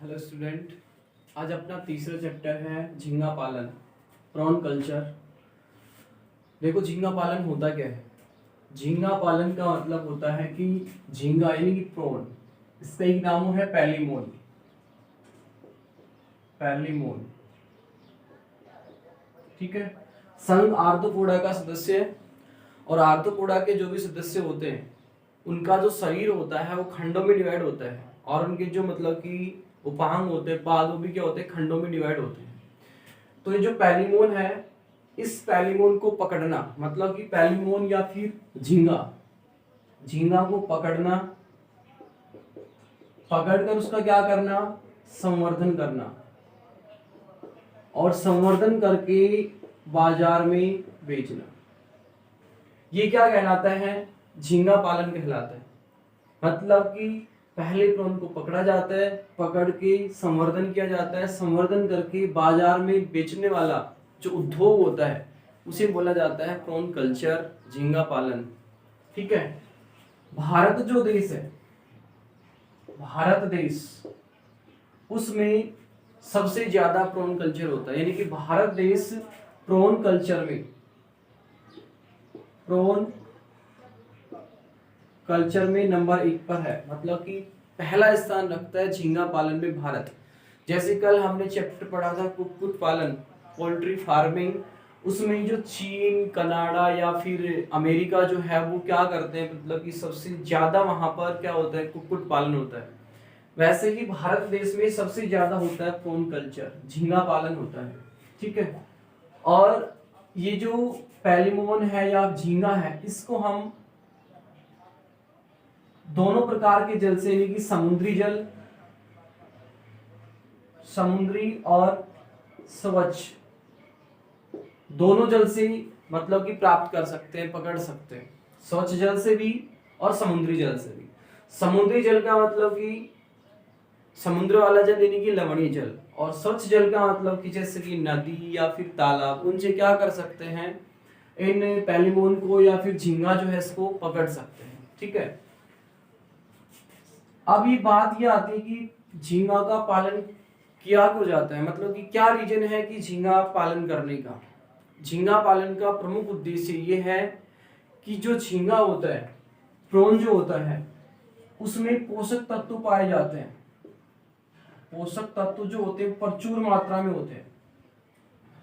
Hello student, आज अपना तीसरा चैप्टर है झींगा पालन, प्रॉन कल्चर। देखो झींगा पालन होता क्या है। झींगा पालन का मतलब होता है कि झींगा यानी कि प्रॉन, इसका एक नाम है पैलीमोन। पैलीमोन, ठीक है। संघ आर्थ्रोपोडा का सदस्य है और आर्थ्रोपोडा के जो भी सदस्य होते हैं उनका जो शरीर होता है वो खंडों में डिवाइड होता है और उनके जो मतलब कि उपांग होते हैं, पाद, वो भी क्या होते हैं, खंडों में डिवाइड होते हैं। तो ये जो पैलीमोन है, इस पैलीमोन को पकड़ना मतलब कि पैलीमोन या फिर झींगा, झींगा को पकड़ना, पकड़कर उसका क्या करना, संवर्धन करना और संवर्धन करके बाजार में बेचना, ये क्या कहलाता है, झींगा पालन कहलाता है। मतलब कि पहले प्रॉन को पकड़ा जाता है, पकड़ के संवर्धन किया जाता है, संवर्धन करके बाजार में बेचने वाला जो उद्योग होता है उसे बोला जाता है प्रॉन कल्चर, झींगा पालन, ठीक है। भारत जो देश है, भारत देश, उसमें सबसे ज्यादा प्रॉन कल्चर होता है, यानी कि भारत देश प्रॉन कल्चर में, प्रॉन कल्चर में नंबर 1 पर है। मतलब कि पहला स्थान रखता है झींगा पालन में भारत। जैसे कल हमने चैप्टर पढ़ा था कुक्कुट पालन, पोल्ट्री फार्मिंग, उसमें जो चीन, कनाडा या फिर अमेरिका जो है वो क्या करते हैं, मतलब कि सबसे ज्यादा वहां पर क्या होता है, कुक्कुट पालन होता है। वैसे ही भारत देश में सबसे ज्यादा होता है प्रॉन कल्चर, झींगा पालन होता है, ठीक है। और ये जो पैलीमोन है या झींगा है, इसको हम दोनों प्रकार के जल से, यानी कि समुद्री जल, समुद्री और स्वच्छ, दोनों जल से मतलब कि प्राप्त कर सकते हैं, पकड़ सकते हैं। स्वच्छ जल से भी और समुद्री जल से भी। समुद्री जल का मतलब कि समुद्र वाला जल यानी कि लवणीय जल, और स्वच्छ जल का मतलब कि जैसे कि नदी या फिर तालाब, उनसे क्या कर सकते हैं, इन पैलीमोन को या फिर झींगा जो है इसको पकड़ सकते हैं, ठीक है। अब ये बात ये आती है कि झींगा का पालन किया क्यों जाता है, मतलब कि क्या रीजन है कि झींगा पालन करने का। झींगा पालन का प्रमुख उद्देश्य ये है कि जो झींगा होता है, प्रॉन जो होता है, उसमें पोषक तत्व पाए जाते हैं। पोषक तत्व जो होते हैं प्रचुर मात्रा में होते हैं,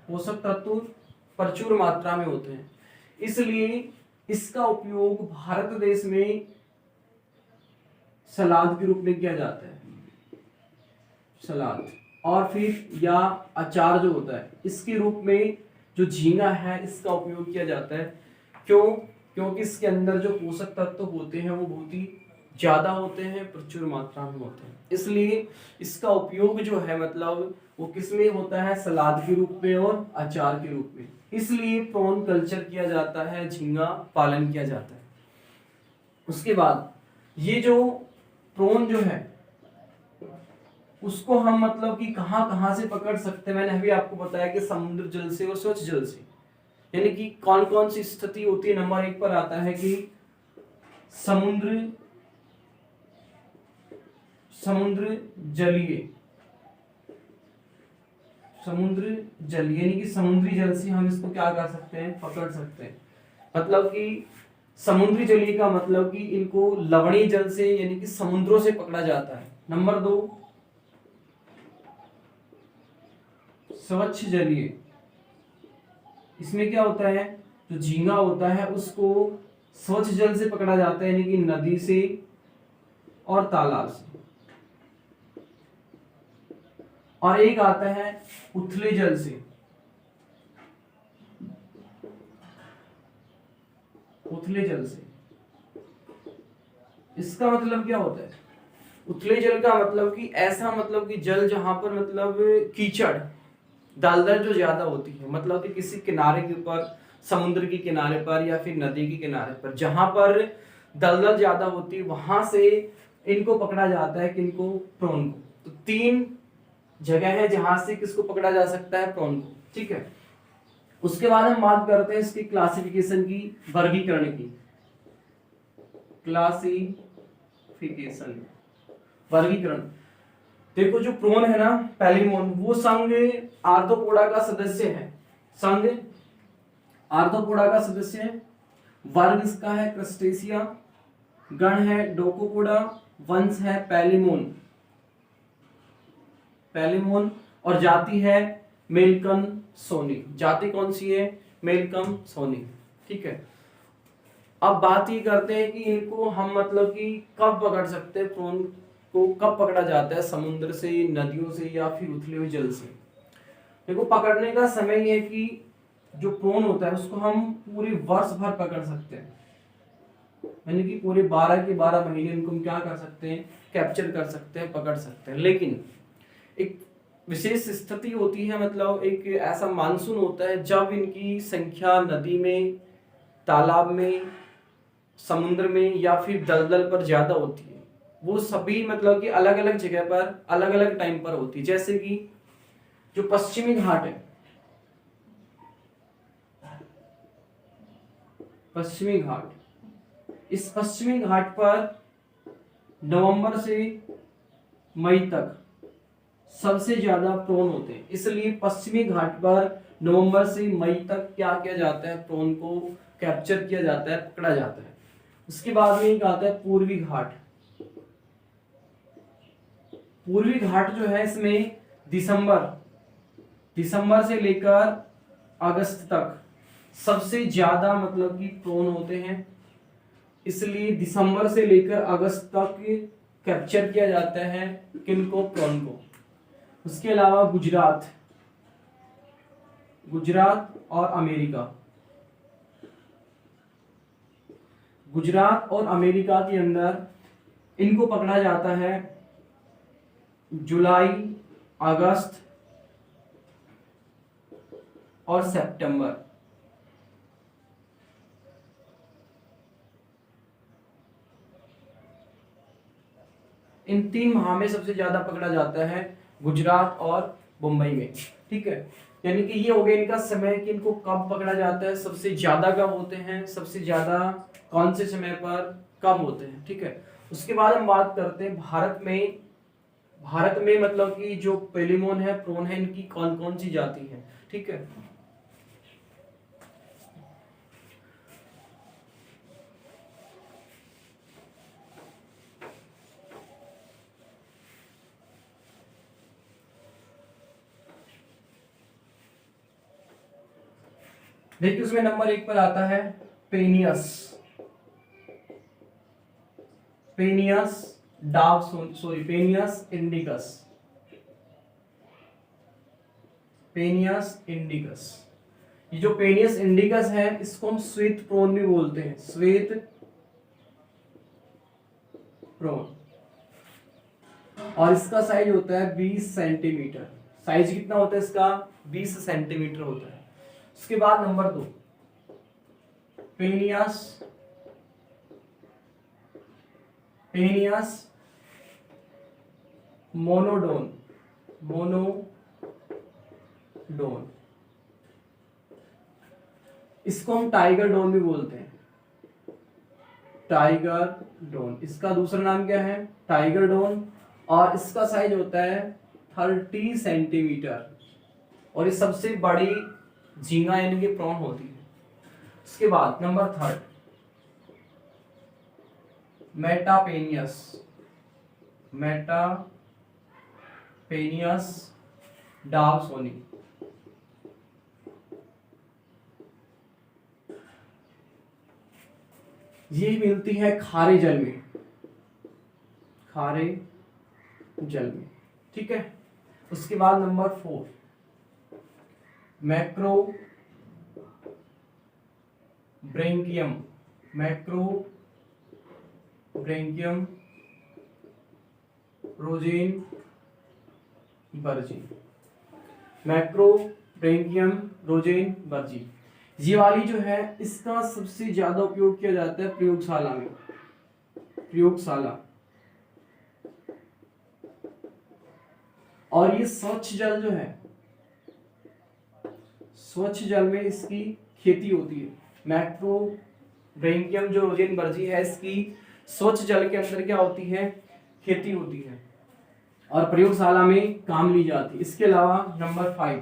पोषक तत्व प्रचुर मात्रा में होते हैं, इसलिए इसका उपयोग भारत देश में सलाद के रूप में किया जाता है, सलाद, और फिर या अचार जो होता है इसके रूप में जो झींगा है इसका उपयोग किया जाता है। क्यों? क्योंकि इसके अंदर जो पोषक तत्व होते हैं वो बहुत ही ज्यादा होते हैं, प्रचुर मात्रा में होते हैं, इसलिए इसका उपयोग जो है मतलब वो किसमें होता है, सलाद के रूप में और अचार के रूप में। इसलिए प्रॉन कल्चर किया जाता है, झींगा पालन किया जाता है। उसके बाद ये जो प्रॉन जो है उसको हम मतलब कि कहां कहां से पकड़ सकते हैं, मैंने अभी आपको बताया कि समुद्र जल से और स्वच्छ जल से। यानी कि कौन कौन सी स्थिति होती है, नंबर 1 पर आता है कि समुद्र, समुद्र जलीय, समुद्र जल यानी कि समुद्री जल से हम इसको क्या कर सकते हैं, पकड़ सकते हैं। मतलब कि समुद्री जलीय का मतलब कि इनको लवणीय जल से यानी कि समुद्रों से पकड़ा जाता है। नंबर 2 स्वच्छ जलीय, इसमें क्या होता है, जो झींगा होता है उसको स्वच्छ जल से पकड़ा जाता है, यानी कि नदी से और तालाब से। और एक आता है उथले जल से, उथले जल से। इसका मतलब क्या होता है, उथले जल का मतलब कि ऐसा, मतलब कि जल जहां पर मतलब कीचड़, दलदल जो ज्यादा होती है, मतलब कि किसी किनारे के ऊपर, समुद्र के किनारे पर या फिर नदी के किनारे पर जहां पर दलदल ज्यादा होती है, वहां से इनको पकड़ा जाता है, किनको, प्रॉन को। तो 3 जगह है जहां से किसको पकड़ा जा सकता है, प्रॉन को, ठीक है। उसके बाद हम बात करते हैं इसकी क्लासिफिकेशन की, वर्गीकरण की। क्लासिफिकेशन, वर्गीकरण। देखो जो प्रोन है ना, पैलिमोन, वो संघ आर्थ्रोपोडा का सदस्य है, संघ आर्थ्रोपोडा का सदस्य है। वर्ग इसका है क्रस्टेशिया, गण है डोकोपोडा, वंश है पैलिमोन, पैलिमोन, और जाति है मेलकम सोनी। जाति कौन सी है? मेलकम सोनी। ठीक है, अब बात ये करते हैं कि इनको हम मतलब कि कब पकड़ सकते हैं, प्रोन को कब पकड़ा जाता है, समुद्र से, नदियों से, या फिर उथले हुए जल से। देखो पकड़ने का समय ये है कि जो प्रोन होता है उसको हम पूरे वर्ष भर पकड़ सकते हैं, यानी कि पूरे 12 के 12 महीने इनको हम क्या कर सकते हैं, कैप्चर कर सकते हैं, पकड़ सकते हैं। लेकिन एक विशेष स्थिति होती है, मतलब एक ऐसा मानसून होता है जब इनकी संख्या नदी में, तालाब में, समुद्र में या फिर दलदल पर ज्यादा होती है। वो सभी मतलब कि अलग अलग जगह पर अलग अलग टाइम पर होती है। जैसे कि जो पश्चिमी घाट है, पश्चिमी घाट, इस पश्चिमी घाट पर नवंबर से मई तक सबसे ज्यादा प्रोन होते हैं। इसलिए पश्चिमी घाट पर नवंबर से मई तक क्या किया जाता है, प्रोन को कैप्चर किया जाता है, पकड़ा जाता है। उसके बाद में एक आता है पूर्वी घाट। पूर्वी घाट जो है इसमें दिसंबर से लेकर अगस्त तक सबसे ज्यादा मतलब कि प्रोन होते हैं। इसलिए दिसंबर से लेकर अगस्त तक कैप्चर किया जाता है किनको, प्रोन को। उसके अलावा गुजरात और अमेरिका, गुजरात और अमेरिका के अंदर इनको पकड़ा जाता है जुलाई, अगस्त और सितंबर। इन 3 माह में सबसे ज्यादा पकड़ा जाता है गुजरात और मुंबई में। ठीक है, यानी कि ये हो गया इनका समय कि इनको कब पकड़ा जाता है, सबसे ज्यादा कब होते हैं, सबसे ज्यादा कौन से समय पर कब होते हैं। ठीक है, उसके बाद हम बात करते हैं भारत में मतलब कि जो पैलिमोन है, प्रोन है, इनकी कौन कौन सी जाति है। ठीक है, देखिए उसमें नंबर 1 पर आता है पेनियस, पेनियस इंडिकस, पेनियस इंडिकस। ये जो पेनियस इंडिकस है इसको हम श्वेत प्रोन भी बोलते हैं, श्वेत प्रोन। और इसका साइज होता है 20 सेंटीमीटर। साइज कितना होता है इसका? 20 सेंटीमीटर होता है। उसके बाद नंबर 2 पेनियस मोनोडोन, इसको हम टाइगर डोन भी बोलते हैं, टाइगर डोन। इसका दूसरा नाम क्या है? टाइगर डोन। और इसका साइज होता है 30 सेंटीमीटर, और ये सबसे बड़ी झींगा यानी कि प्रॉन होती है। उसके बाद नंबर 3 मेटापेनियस डावसोनी। ये मिलती है खारे जल में, ठीक है। उसके बाद नंबर 4 मैक्रोब्रैंकियम रोजेनबर्जी। ये वाली जो है इसका सबसे ज्यादा उपयोग किया जाता है प्रयोगशाला में, और ये स्वच्छ जल जो है, स्वच्छ जल में इसकी खेती होती है। मैक्रोब्रैंकियम जो रोजेनबर्जी है, इसकी स्वच्छ जल के अंदर क्या होती है? खेती होती है। और प्रयोगशाला में काम ली जाती है। इसके अलावा नंबर 5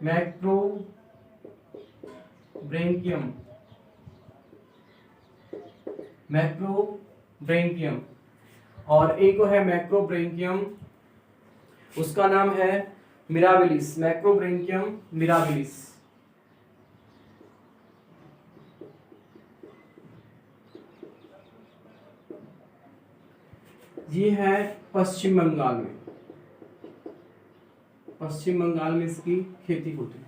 मैक्रोब्रेंकियम। मैक्रोब्रेंकियम और एक है मैक्रोब्रेंकियम, उसका नाम है मिराबिलिस। मैक्रोब्रेंकियम मिराबिलिस। ये है पश्चिम बंगाल में। पश्चिम बंगाल में इसकी खेती होती है।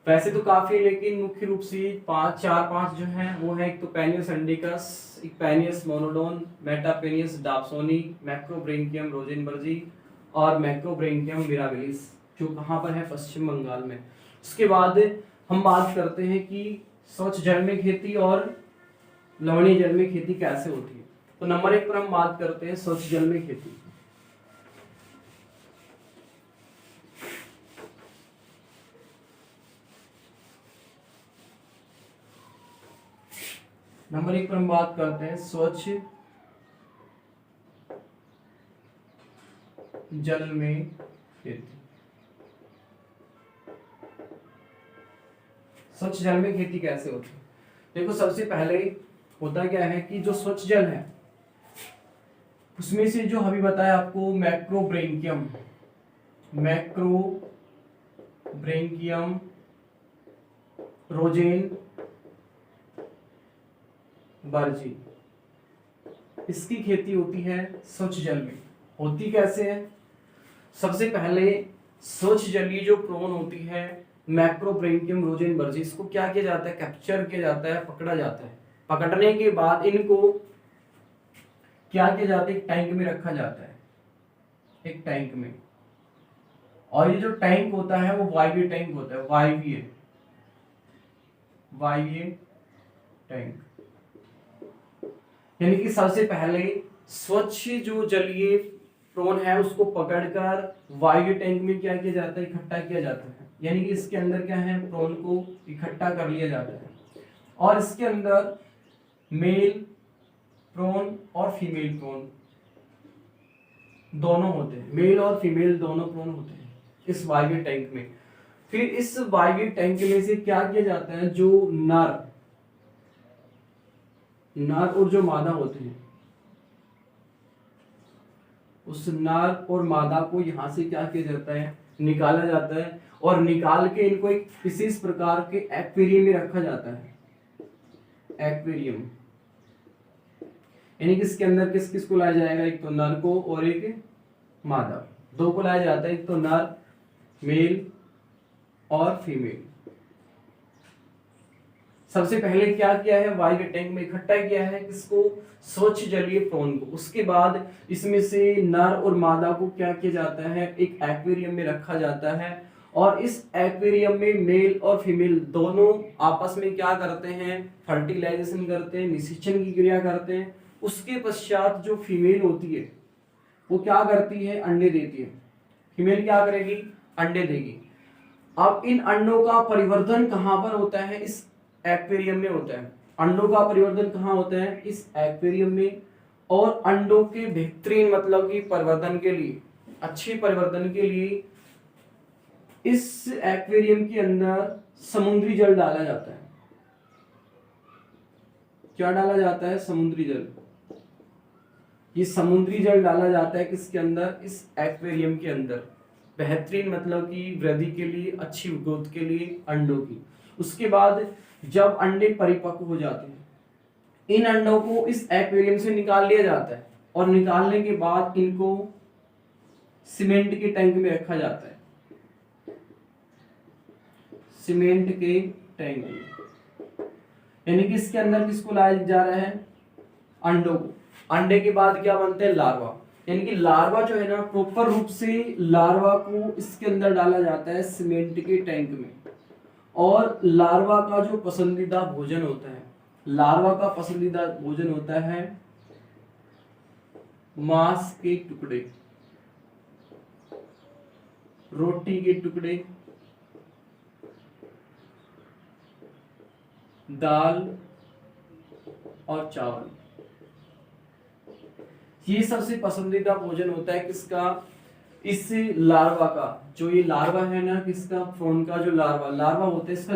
वैसे तो काफी, लेकिन मुख्य रूप से 5 जो हैं वो है, एक तो पेनियस इंडिकस, एक पेनियस मोनोडोन, मेटापेनियस डाप्सोनी, मैक्रोब्रेंकियम रोजेनबर्जी और मैक्रोब्रेंकियम मिराबिलिस, जो कहाँ पर है? पश्चिम बंगाल में। उसके बाद हम बात करते हैं कि स्वच्छ जल में खेती और लवणीय जल में खेती कैसे होती है। तो नंबर 1 पर हम बात करते हैं स्वच्छ जल में खेती। नंबर 1 पर हम बात करते हैं स्वच्छ जल में खेती। स्वच्छ जल में खेती कैसे होती है? देखो, सबसे पहले होता क्या है कि जो स्वच्छ जल है उसमें से जो अभी बताया आपको मैक्रोब्रेंकियम रोजेन बर्जी, इसकी खेती होती है स्वच्छ जल में। होती कैसे है? सबसे पहले स्वच्छ जलीय जो प्रोन होती है मैक्रोब्रेंकियम रोजेन बर्जी, इसको क्या किया जाता है? कैप्चर किया जाता है, पकड़ा जाता है। पकड़ने के बाद इनको क्या किया जाता है? एक टैंक में रखा जाता है, एक टैंक में। और ये जो टैंक होता है वो वायवीय टैंक होता है, वायवीय टैंक। यानी कि सबसे पहले स्वच्छ जो जलीय प्रोन है उसको पकड़कर वायवीय टैंक में क्या किया जाता है? इकट्ठा किया जाता है। यानी कि इसके अंदर क्या है? प्रोन को इकट्ठा कर लिया जाता है और इसके अंदर मेल प्रोन और फीमेल प्रोन दोनों होते हैं। मेल और फीमेल दोनों प्रोन होते हैं इस वायवीय टैंक में। फिर इस वायवीय टैंक में से क्या किया जाता है? जो नर और जो मादा होते हैं, उस नर और मादा को यहां से क्या किया जाता है? निकाला जाता है और निकाल के इनको एक विशेष प्रकार के एक्वेरियम में रखा जाता है। एक्वेरियम यानी कि इसके अंदर किस किस को लाया जाएगा? एक तो नर को और एक मादा, दो को लाया जाता है। एक तो नर मेल और फीमेल। सबसे पहले क्या किया है? वायवीय टैंक में इकट्ठा किया है किसको? स्वच्छ जलीय प्रोन को। उसके बाद इसमें से नर और मादा को क्या किया जाता है? एक एक्वेरियम में रखा जाता है और इस एक्वेरियम में मेल और फीमेल दोनों आपस में क्या करते हैं? फर्टिलाइजेशन करते हैं, निषेचन की क्रिया करते हैं। उसके पश्चात जो फीमेल होती है वो क्या करती है? अंडे देती है। फीमेल क्या करेगी? अंडे देगी। अब इन अंडों का परिवर्धन कहां पर होता है? इस एक्वेरियम में होता है। अंडों का परिवर्धन कहां होता है? इस एक्वेरियम में। और अंडों के बेहतरीन मतलब कि परिवर्धन के लिए, अच्छे परिवर्धन के लिए इस एक्वेरियम के अंदर समुद्री जल डाला जाता है। क्या डाला जाता है? समुद्री जल। ये समुद्री जल डाला जाता है किसके अंदर? इस एक्वेरियम के अंदर। बेहतरीन मतलब कि वृद्धि के लिए, अच्छी ग्रोथ के लिए अंडों की। उसके बाद जब अंडे परिपक्व हो जाते हैं, इन अंडों को इस एक्वेरियम से निकाल लिया जाता है और निकालने के बाद इनको सीमेंट के टैंक में रखा जाता है। सीमेंट के टैंक में, यानी कि इसके अंदर किसको लाया जा रहा है? अंडों को। अंडे के बाद क्या बनते हैं? लार्वा। यानी कि लार्वा जो है ना, प्रॉपर रूप से लार्वा को इसके अंदर डाला जाता है सीमेंट के टैंक में। और लार्वा का जो पसंदीदा भोजन होता है, लार्वा का पसंदीदा भोजन होता है मांस के टुकड़े, रोटी के टुकड़े, दाल और चावल। ये सबसे पसंदीदा भोजन होता है किसका, इस लार्वा का। जो ये लार्वा है ना किसका, प्रोन का जो लार्वा होता है इसका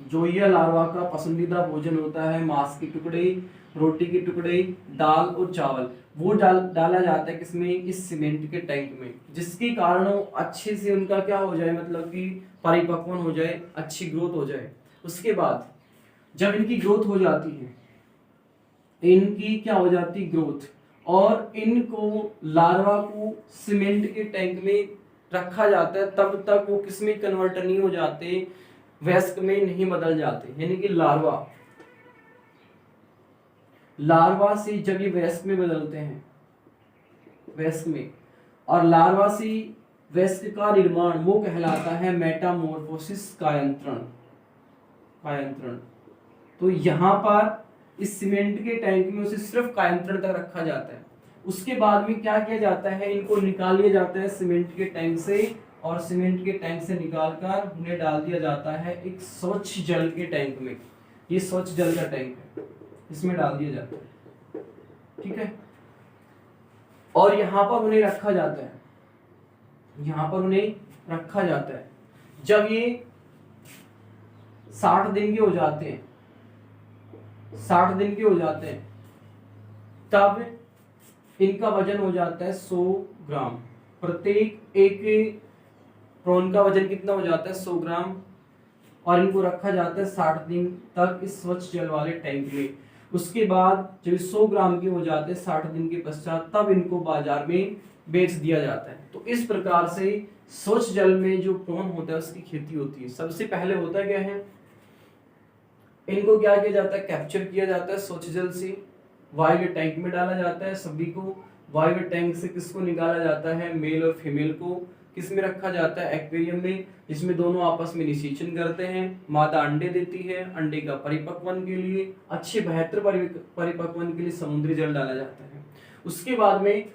जोइया लार्वा का पसंदीदा भोजन होता है मांस के टुकड़े, रोटी के टुकड़े, दाल और चावल। वो डाला जाता है किसमें, इस सीमेंट के टैंक में, जिसके कारण वो अच्छे से उनका क्या हो जाए, मतलब कि परिपक्वन हो जाए, अच्छी ग्रोथ हो जाए। उसके बाद जब इनकी ग्रोथ हो जाती है, इनकी क्या हो जाती ग्रोथ, और इनको लार्वा को सीमेंट के टैंक में रखा जाता है, तब तक वो किसमें कन्वर्ट नहीं हो जाते, वयस्क में नहीं बदल जाते। यानी कि लार्वा से जब ये वयस्क में बदलते हैं, वयस्क में, और लार्वा से वयस्क का निर्माण वो कहलाता है मेटामॉर्फोसिस, कायांतरण। तो यहाँ पर इस सीमेंट के टैंक में उसे सिर्फ कायांतरण तक रखा जाता है। उसके बाद में क्या किया जाता है, इनको निकाल लिया जाता है सीमेंट के टैंक से, और सीमेंट के टैंक से निकालकर उन्हें डाल दिया जाता है एक स्वच्छ जल के टैंक में। ये स्वच्छ जल का टैंक है, इसमें डाल दिया जाता है, ठीक है। और यहाँ पर उन्हें रखा जाता है, जब ये 60 दिन के हो जाते हैं, तब इनका वजन हो जाता है 100 ग्राम। प्रत्येक एक प्रॉन का वजन कितना हो जाता है, 100 ग्राम, और इनको रखा जाता है 60 दिन तक इस स्वच्छ जल वाले टैंक में। उसके बाद जब 100 ग्राम के हो जाते हैं 60 दिन के पश्चात, तब इनको बाजार में बेच दिया जाता है। तो इस प्रकार से स्वच्छ जल में जो प्रॉन होता है उसकी खेती होती है। सबसे पहले होता क्या है, इनको क्या किया जाता है, कैप्चर किया जाता है स्वच्छ जल से, वायु टैंक में डाला जाता है सभी को। वायु टैंक से किसको निकाला जाता है, मेल और फीमेल को किस में रखा जाता है, एक्वेरियम में, जिसमें दोनों आपस में निषेचन करते हैं। मादा अंडे देती है, अंडे का परिपक्वन के लिए, अच्छे बेहतर परिपक्वन के लिए समुद्री जल डाला जाता है। उसके बाद में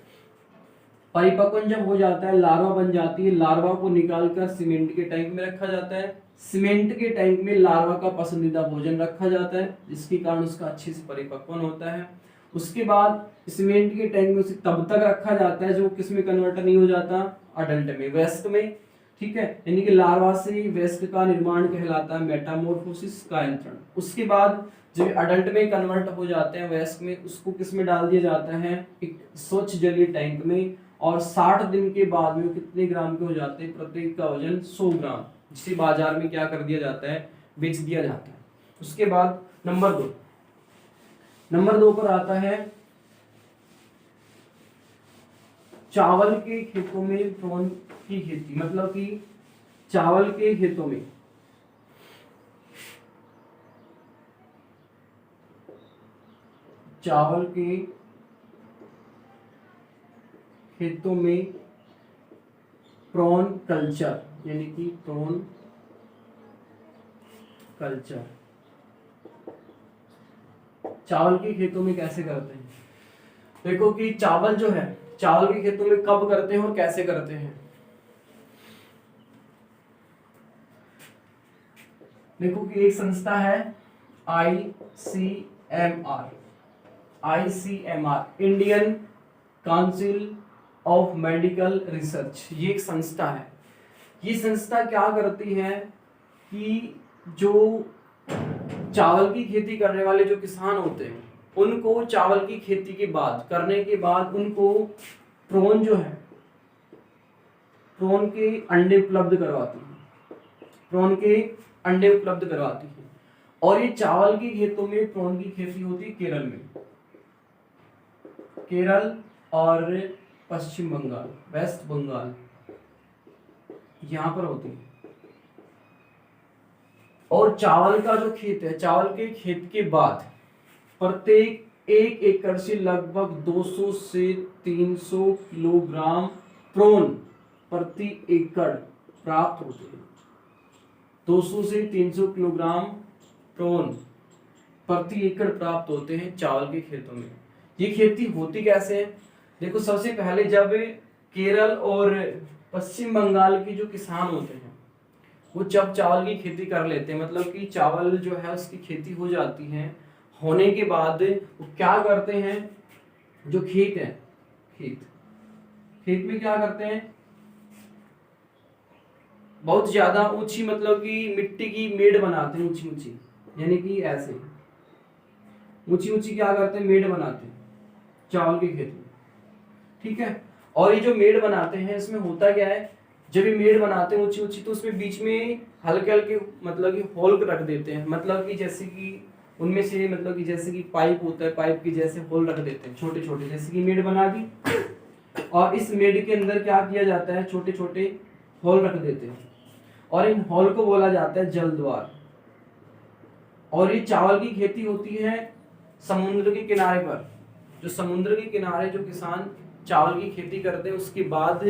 परिपक्वन जब हो जाता है, लार्वा बन जाती है, लार्वा को निकालकर सीमेंट के टैंक में रखा जाता है। सीमेंट के टैंक में लार्वा का पसंदीदा भोजन रखा जाता है, जिसके कारण उसका अच्छे से परिपक्वन होता है। उसके बाद सीमेंट के टैंक में उसे तब तक रखा जाता है जो किसमें कन्वर्ट नहीं हो जाता, अडल्ट में, वयस्क में, ठीक है। यानी कि लार्वा से वयस्क का निर्माण कहलाता है मेटामॉर्फोसिस, कायांतरण। उसके बाद जब अडल्ट में कन्वर्ट हो जाते हैं वयस्क में, उसको किस में डाल दिया जाता है, एक स्वच्छ जलीय टैंक में, और 60 दिन के बाद में कितने ग्राम के हो जाते हैं, प्रत्येक का वजन 100 ग्राम, जिसे बाजार में क्या कर दिया जाता है, बेच दिया जाता है। उसके बाद नंबर 2 पर आता है चावल के खेतों में प्रॉन की खेती। मतलब कि चावल के खेतों में प्रॉन कल्चर, यानी कि प्रॉन कल्चर चावल के खेतों में कैसे करते हैं। देखो कि चावल जो है, चावल के खेतों में कब करते हैं और कैसे करते हैं। देखो कि एक संस्था है ICMR, Indian council of medical research. ये एक संस्था है। ये संस्था क्या करती है कि जो चावल की खेती करने वाले जो किसान होते हैं, उनको चावल की खेती के बाद करने के बाद उनको प्रॉन जो है, प्रॉन के अंडे उपलब्ध करवाती है। और ये चावल के खेतों में प्रॉन की खेती होती है केरल में, केरल और पश्चिम बंगाल, वेस्ट बंगाल, यहां पर होती है। और चावल का जो खेत है, चावल के खेत के बाद प्रत्येक 1 एकड़ से लगभग 200 से 300 किलोग्राम प्रॉन प्रति एकड़ प्राप्त होते हैं। 200 से 300 किलोग्राम प्रॉन प्रति एकड़ प्राप्त होते हैं चावल के खेतों में। ये खेती होती कैसे है, देखो सबसे पहले जब केरल और पश्चिम बंगाल के जो किसान होते हैं, वो जब चावल की खेती कर लेते हैं, मतलब कि चावल जो है उसकी खेती हो जाती है, होने के बाद वो क्या करते हैं, जो खेत है, खेत में क्या करते हैं, बहुत ज्यादा ऊंची मतलब कि मिट्टी की मेड़ बनाते हैं, ऊंची ऊंची, यानी कि ऐसे ऊंची ऊंची क्या करते हैं, मेड़ बनाते हैं चावल के खेत में, ठीक है। और ये जो मेड़ बनाते हैं इसमें होता क्या है, जब ये मेड़ बनाते हैं ऊंची ऊंची तो उसमें बीच में हल्के हल्के मतलब कि होल रख देते हैं, मतलब कि जैसे कि उनमें से मतलब कि जैसे कि पाइप होता है, पाइप के जैसे होल रख देते हैं छोटे छोटे, जैसे कि मेड़ बना दी और इस मेड़ के अंदर क्या किया जाता है, छोटे छोटे होल रख देते हैं और इन होल को बोला जाता है जल द्वार। और ये चावल की खेती होती है समुद्र के किनारे पर, जो समुद्र के किनारे जो किसान चावल की खेती करते हैं उसके बाद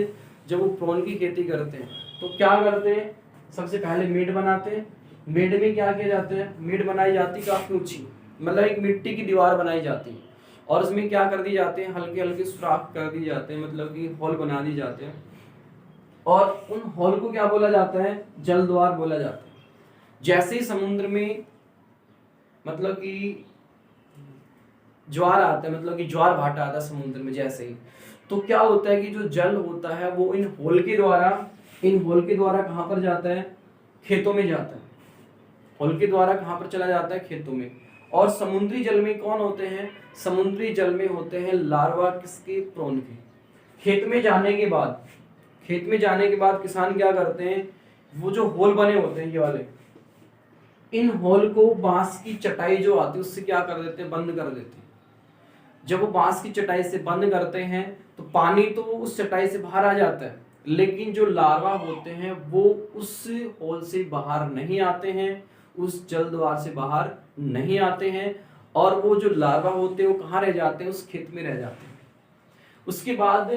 जब वो प्रॉन की खेती करते हैं तो क्या करते हैं, सबसे पहले मेड़ बनाते हैं। मेड़ में क्या किया जाता है, मेड़ बनाई जाती है काफी ऊंची, मतलब एक मिट्टी की दीवार बनाई जाती है और उसमें क्या कर दी जाते हैं, हल्के हल्के सुराख कर दी जाते हैं, मतलब कि होल बना दी जाते हैं और उन होल को क्या बोला जाता है, जल द्वार बोला जाता है। जैसे ही समुद्र में मतलब कि ज्वार आता है, मतलब कि ज्वार भाटा आता है समुद्र में जैसे ही, तो क्या होता है कि जो जल होता है वो इन होल के द्वारा कहां पर जाता है, खेतों में जाता है। होल के द्वारा कहां पर चला जाता है, खेतों में। और समुद्री जल में कौन होते हैं, समुद्री जल में होते हैं लार्वा किसके, प्रॉन के। खेत में जाने के बाद किसान क्या करते हैं, वो जो होल बने होते हैं ये वाले, इन होल को बांस की चटाई जो आती है उससे क्या कर देते हैं, बंद कर देते हैं। जब वो बांस की चटाई से बंद करते हैं तो पानी तो उस चटाई से बाहर आ जाता है, लेकिन जो लार्वा होते हैं वो उस होल से बाहर नहीं आते हैं, उस जल द्वार से बाहर नहीं आते हैं और वो जो लार्वा होते हैं वो कहाँ रह जाते हैं, उस खेत में रह जाते हैं। उसके बाद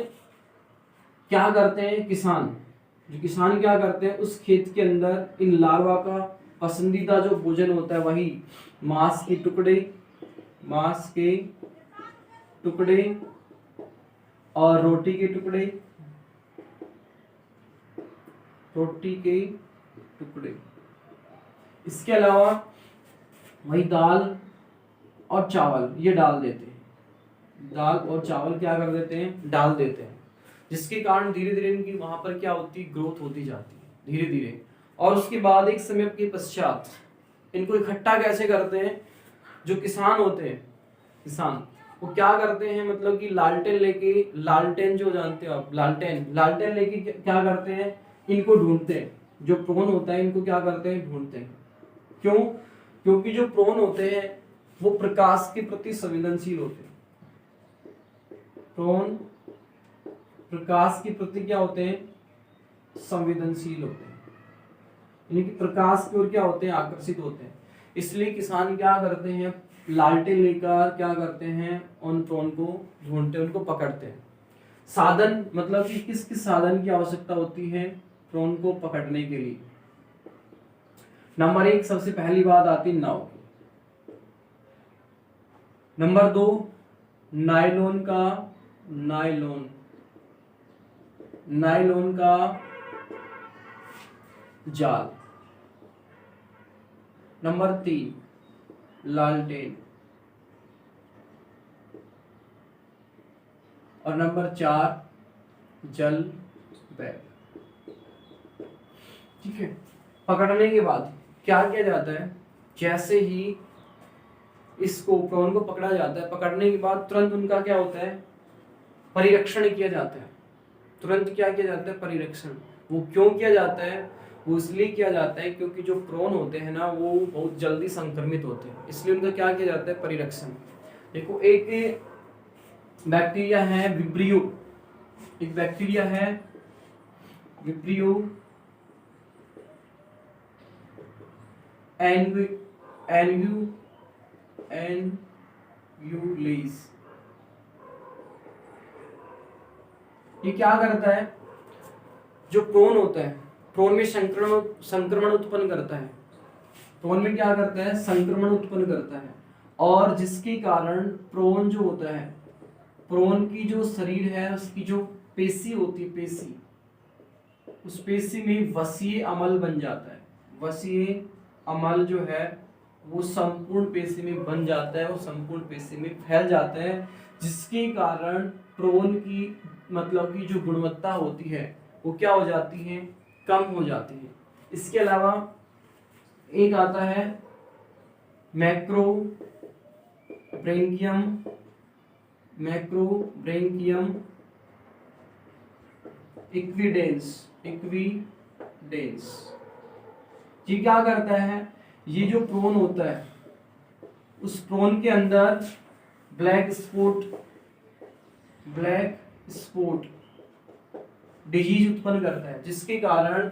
क्या करते हैं किसान क्या करते हैं, उस खेत के अंदर इन लार्वा का पसंदीदा जो भोजन होता है वही मांस के टुकड़े और रोटी के टुकड़े, इसके अलावा वही दाल और चावल ये डाल देते हैं, दाल और चावल क्या कर देते हैं, डाल देते हैं, जिसके कारण धीरे धीरे इनकी वहां पर क्या होती है, ग्रोथ होती जाती है धीरे धीरे। और उसके बाद एक समय के पश्चात इनको इकट्ठा कैसे करते हैं, जो किसान होते हैं, वो क्या करते हैं, मतलब कि लालटेन जो जानते हो आप, लालटेन लेके क्या करते हैं, इनको ढूंढते हैं। जो प्रोन होता है इनको क्या करते हैं, ढूंढते हैं। क्यों, क्योंकि जो प्रोन होते हैं वो प्रकाश के प्रति संवेदनशील होते हैं। प्रोन प्रकाश के प्रति क्या होते हैं, संवेदनशील होते हैं, यानी कि प्रकाश की ओर क्या होते हैं, आकर्षित होते हैं। इसलिए किसान क्या करते हैं, लालटेन लेकर क्या करते हैं, उन प्रोन को ढूंढते हैं, उनको पकड़ते हैं। साधन मतलब कि किस किस साधन की आवश्यकता होती है प्रोन को पकड़ने के लिए। नंबर 1 सबसे पहली बात आती है नाव की। नंबर 2 नायलॉन का जाल। नंबर 3 लालटेन और नंबर 4 जल बैग। ठीक है, पकड़ने के बाद क्या किया जाता है, जैसे ही इसको प्रॉन को पकड़ा जाता है, पकड़ने के बाद तुरंत उनका क्या होता है, परिरक्षण किया जाता है। तुरंत क्या किया जाता है, परिरक्षण। वो क्यों किया जाता है, वो इसलिए किया जाता है क्योंकि जो प्रोन होते हैं ना वो बहुत जल्दी संक्रमित होते हैं, इसलिए उनका क्या किया जाता है, परिरक्षण। देखो एक बैक्टीरिया है विब्रियो, एन्यूलेज। ये क्या करता है, जो प्रोन होता है, प्रोन में संक्रमण उत्पन्न करता है, प्रोन में क्या करता है, संक्रमण उत्पन्न करता है। और जिसके कारण प्रोन जो होता है, प्रोन की जो शरीर है उसकी जो पेशी होती है, उस पेशी में वसीय अमल बन जाता है। वसीय अमल जो है वो संपूर्ण पेशी में बन जाता है, वो संपूर्ण पेशी में फैल जाता है, जिसके कारण प्रोन की मतलब की जो गुणवत्ता होती है वो क्या हो जाती है, कम हो जाती है। इसके अलावा एक आता है मैक्रो ब्रेंकियम, मैक्रो ब्रेंकियम इक्विडेंस, इक्विडेंस। ये क्या करता है, ये जो प्रोन होता है उस प्रोन के अंदर ब्लैक स्पॉट डिजीज उत्पन्न करता है, जिसके कारण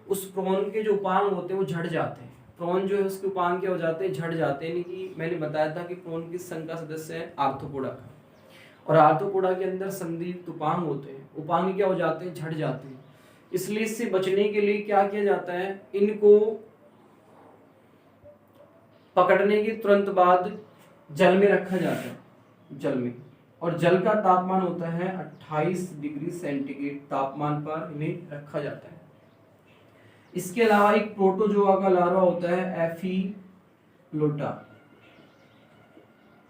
उस प्रोन के जो उपांग होते हैं वो झड़ जाते हैं। प्रोन जो है उसके उपांग क्या हो जाते हैं, झड़ जाते हैं। यानी कि मैंने बताया था कि प्रोन किस संघ का सदस्य है, आर्थ्रोपोडा का, और आर्थ्रोपोडा के अंदर संधियुक्त उपांग होते हैं, उपांग क्या हो जाते हैं, झड़ जाते हैं। इसलिए इससे बचने के लिए क्या किया जाता है, इनको पकड़ने के तुरंत बाद जल में रखा जाता है, जल में, और जल का तापमान होता है 28 डिग्री सेंटीग्रेड तापमान पर इन्हें रखा जाता है। इसके अलावा एक प्रोटोजोआ का लार्वा होता है एफिलोटा,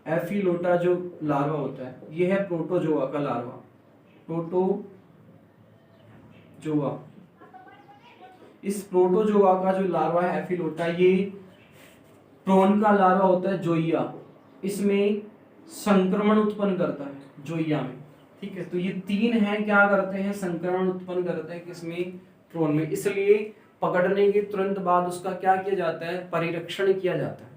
एफिलोटा जो लार्वा होता है यह है प्रोटोजोआ का लार्वा, प्रोटोजोआ। इस प्रोटोजोआ का जो लार्वा है एफिलोटा, ये प्रोन का लार्वा होता है जोइया, इसमें संक्रमण उत्पन्न करता है जोइया में। ठीक है, तो ये तीन हैं, क्या करते हैं, संक्रमण उत्पन्न करते हैं किसमें, प्रोन में। इसलिए पकड़ने के तुरंत बाद उसका क्या किया जाता है, परिरक्षण किया जाता है।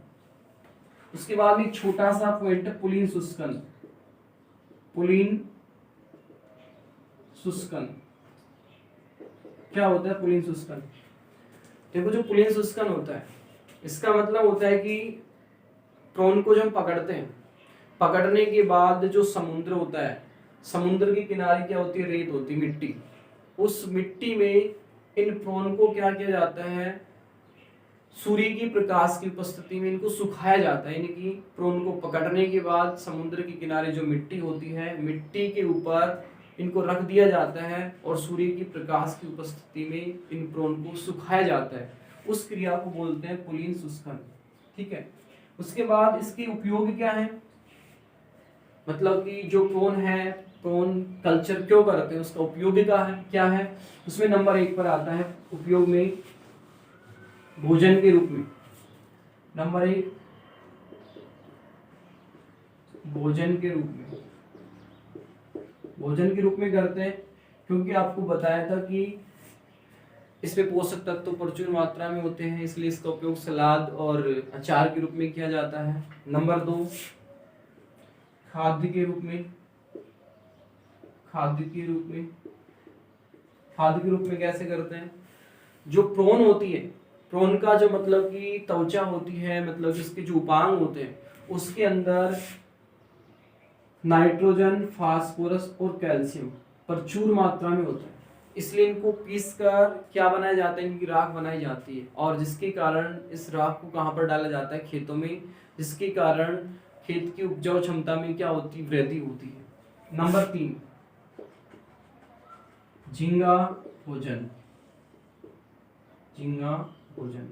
उसके बाद एक छोटा सा पॉइंट है पुलिन शुष्कन, पुलिन शुष्कन क्या होता है, पुलिन शुष्कन। देखो जो पुलिन शुष्कन होता है इसका मतलब होता है कि प्रोन को जब हम पकड़ते हैं, पकड़ने के बाद जो समुद्र होता है, समुद्र के किनारे क्या होती है, रेत होती है, मिट्टी। उस मिट्टी में इन प्रोन को क्या किया जाता है, सूर्य की प्रकाश की उपस्थिति में इनको सुखाया जाता है। यानी कि प्रोन को पकड़ने के बाद समुद्र के किनारे जो मिट्टी होती है, मिट्टी के ऊपर इनको रख दिया जाता है और सूर्य की प्रकाश की उपस्थिति में इन प्रोन को सुखाया जाता है। उस क्रिया को बोलते हैं पुलिन शुष्कन। ठीक है, उसके बाद इसके उपयोग क्या है, मतलब कि जो प्रोन है, प्रोन कल्चर क्यों करते हैं, उसका उपयोग क्या है। उसमें नंबर 1 पर आता है उपयोग में भोजन के रूप में। नंबर 1 भोजन के रूप में, भोजन के रूप में करते हैं क्योंकि आपको बताया था कि इसमें पोषक तत्व प्रचुर मात्रा में होते हैं, इसलिए इसका उपयोग सलाद और अचार के रूप में किया जाता है। नंबर 2 खाद्य के रूप में, खाद्य के रूप में, खाद्य के रूप में कैसे करते हैं, जो प्रोन होती है, प्रोन का जो मतलब कि त्वचा होती है, मतलब इसके जो उपांग होते हैं उसके अंदर नाइट्रोजन, फास्फोरस और कैल्शियम प्रचुर मात्रा में होता है, इसलिए इनको पीसकर क्या बनाया जाता है, इनकी राख बनाई जाती है, और जिसके कारण इस राख को कहाँ पर डाला जाता है, खेतों में, जिसके कारण खेत की उपजाऊ क्षमता में क्या होती है, वृद्धि होती है। नंबर 3 झींगा भोजन, झींगा भोजन।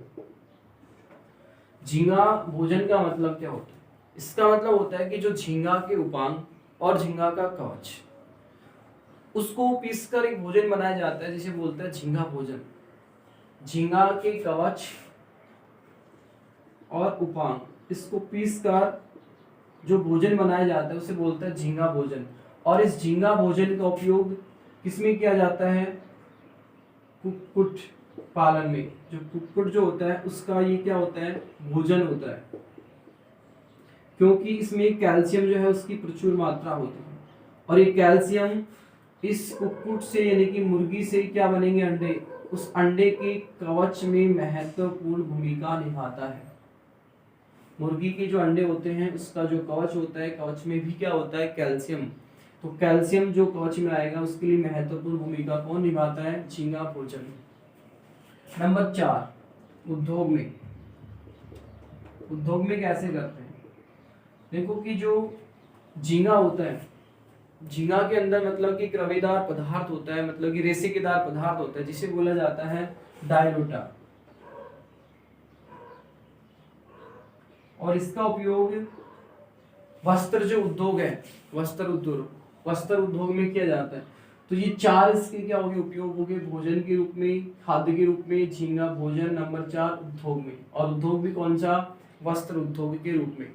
झींगा भोजन का मतलब क्या होता है, इसका मतलब होता है कि जो झींगा के उपांग और झींगा का कवच, उसको पीसकर एक भोजन बनाया जाता है जिसे बोलते हैं झींगा भोजन। झींगा के कवच और उपांग, इसको पीसकर जो भोजन बनाया जाता है उसे बोलते हैं झींगा भोजन। और इस झींगा भोजन का उपयोग किसमें किया जाता है, कुक्कुट पालन में। जो कुक्कुट जो होता है उसका ये क्या होता है, भोजन होता है, क्योंकि इसमें कैल्शियम जो है उसकी प्रचुर मात्रा होती है, और ये कैल्शियम इस कुक्कुट से यानी कि मुर्गी से क्या बनेंगे, अंडे, उस अंडे के कवच में महत्वपूर्ण भूमिका निभाता है। मुर्गी के जो अंडे होते हैं उसका जो कवच होता है, कवच में भी क्या होता है, कैल्शियम। तो कैल्शियम जो कवच में आएगा उसके लिए महत्वपूर्ण भूमिका कौन निभाता है, झींगा भोजन। नंबर 4 उद्योग में, उद्योग में कैसे करते हैं, देखो कि जो झींगा होता है, झींगा के अंदर मतलब कि रवेदार पदार्थ होता है, मतलब कि रेशेदार पदार्थ होता है जिसे बोला जाता है डायलोटा। और इसका उपयोग वस्त्र जो उद्योग है, वस्त्र उद्योग में किया जाता है। तो ये चार इसके क्या हो गए, उपयोग हो गए, भोजन के रूप में, खाद्य के रूप में, झींगा भोजन, नंबर 4 उद्योग में, और उद्योग भी कौन सा, वस्त्र उद्योग के रूप में।